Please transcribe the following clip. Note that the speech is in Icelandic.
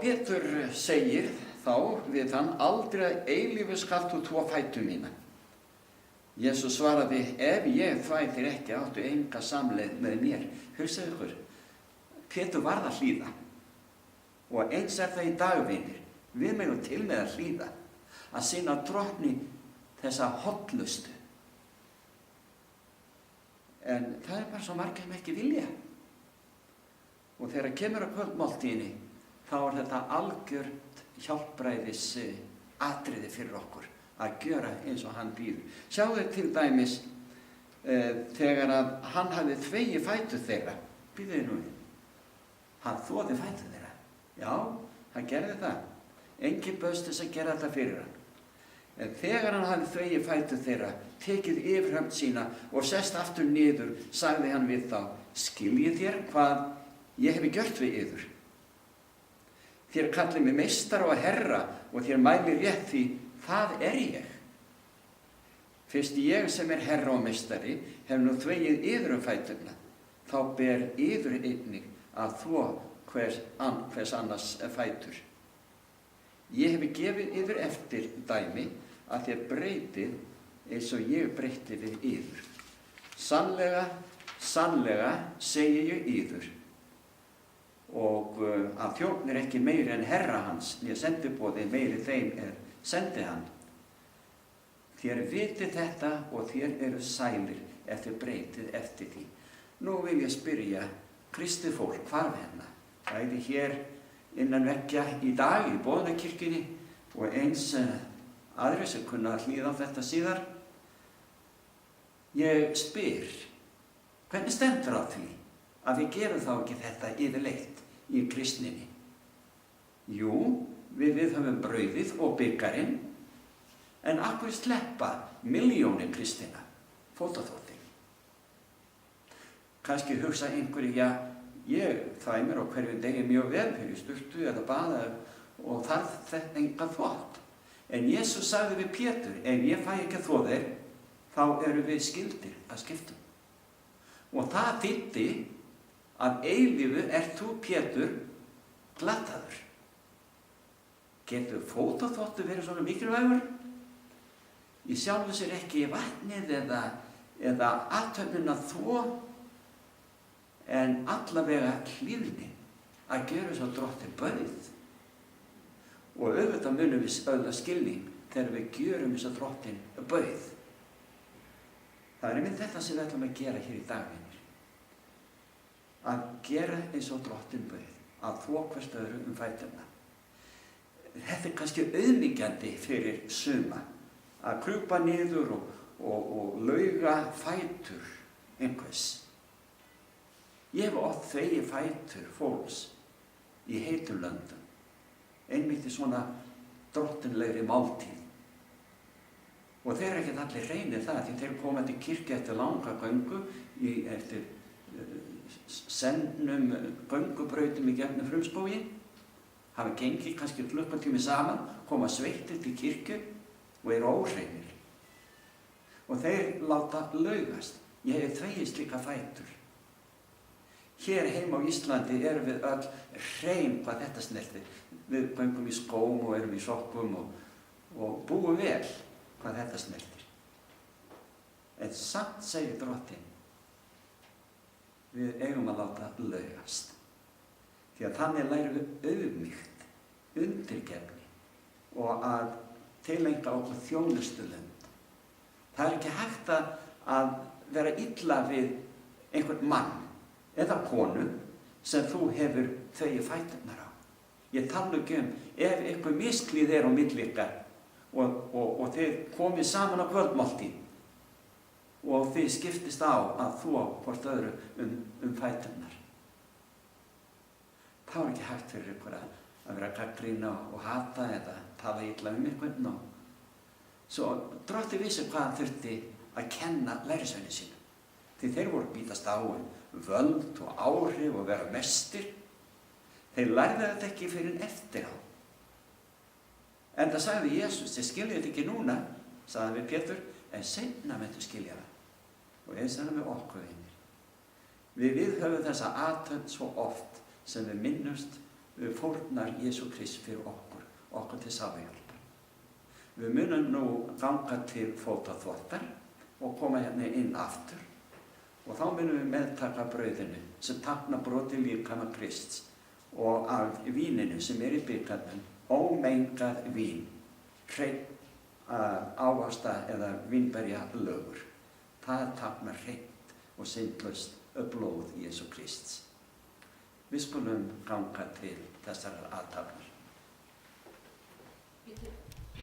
Pétur segir þá við hann, aldrei að eilífu skalt þú þvo fætur mína. Jesús svaraði, ef ég þvæ þér ekki áttu enga samleið með mér. Hugsaðu ykkur, Pétur varð að hlýða. Og eins það í dag, vinir. Við megum til með að hlýða, að sýna Drottni þessa hollustu. En það bara svo margir sem ekki vilja. Og þegar kemur að kvöldmáltíðinni, þá þetta algjört hjálpræðis atriði fyrir okkur að gjöra eins og hann býður. Sjáðu til dæmis þegar að hann hafði þvegið fætur þeirra. Býðuði nú við. Hann þvoði fætur þeirra. Já, hann gerði það. Enginn bauðst þess að gera þetta fyrir hann. En þegar hann hafði þvegið fætur þeirra, tekið yfirhöfn sína og sest aftur niður, sagði hann við þá, skiljið þér hvað ég hefi gjört við yður. Þér kallið mig meistara og herra og þér mælir rétt því það er ég. Fyrst ég sem er herra og meistari hef nú þvegið yður fæturna, þá ber yður einnig að þvo hvers annars fætur. Ég hefi gefið yður eftir dæmi að þér breytið eins og ég breyti við yður. Sannlega, sannlega segi ég yður, og að þjónn ekki meiri en herra hans, né sendiboði meiri þeim sendi hann. Þér vitið þetta og þér eru sælir ef þér breytið eftir því. Nú vil ég spyrja kristið fólk, hvar hérna? Bæði hér innan veggja í dag í boðunarkirkjunni og eins aðrir sem kunna hlýða á þetta síðar. Ég spyr, hvernig stendur á því að við gerum þá ekki þetta yfirleitt í kristninni? Jú, við höfum brauðið og byggarinn, en af hverju sleppa milljónir kristina fótaþvotti? Kannski hugsa einhverju, já, ég þvæ mér á hverju degi mjög vel fyrir sturtu eða baða og þarf þetta enga þvott. En Jesús sagði við Pétur, ef ég fæ ekki að þvo þér, þá eru við skyldir að skiptum. Og það þýddi að eilífu ert þú, Pétur, glataður. Getur fótaþvottur verið svona mikilvægur? Í sjálfu sér ekki vatnið eða athöfnin að þvo, en allavega hlýðni að gera svo Drottinn bauð. Og auðvitað munum við öðla skilning þegar við gjörum þess að Drottinn bauð. Það er einmitt þetta sem við ætlum að gera hér í dag, vinir. Að gera eins og Drottinn bauð, að þvo hvert öðru fæturna. Þetta er kannski auðmýkjandi fyrir suma, að krjúpa niður og lauga fætur einhvers. Ég hef oft þvegið fætur fólks í heitum löndum, einmitt í svona drottinlegri máltíð. Og þeir ekki allir reynir það, því þeir koma til kirkju eftir langa göngu, eftir sennum göngubrautum í gegnum frumskóginn, hafa gengið kannski klukkutími saman, koma sveittir til kirkju og eru óhreinir. Og þeir láta laugast. Ég hef þvegið slíka fætur. Hér heim á Íslandi erum við öll hrein hvað þetta snertir. Við göngum í skóm og erum í sokkum og búum vel hvað þetta snertir. En samt segir Drottinn, við eigum að láta laugast. Því að þannig lærum við auðmýkt, undirgefni og að tileinka okkur þjónustulund. Það er ekki hægt að vera illa við einhvern mann eða konu sem þú hefur þvegið fæturnar á. Ég tala ekki ef einhver misklíð á milli ykkar og þið komið saman á kvöldmáltíð og þið skiptist á að þvo hvort öðru fæturnar. Það var ekki hægt fyrir ykkur að vera gagnrýna og hata eða tala illa einhvern. Svo Drottinn vissi hvað hann þurfti að kenna lærisveinum sínum. Því þeir voru bítast á völd og áhrif og vera mestir. Þeir lærðu þetta ekki fyrir eftir á. En það sagði Jesús, þið skiljið þetta ekki núna, sagði við Pétur, en seinna myndu skilja það. Og eins er það með okkur vinir. Við höfum þessa athöfn svo oft sem við minnumst fórnar Jesú Krist fyrir okkur til sáluhjálpar. Við munum nú ganga til fótaþvottar og koma hérna inn aftur og þá munum við meðtaka brauðinu sem táknar brotið líkama Krists og af víninu sem í bikarnum, ómengað vín, hreinn ávaxta eða vínberja lögur. Það táknar hreint og syndlaust blóð Jesú Krists. Við skulum ganga til þessar athafnar.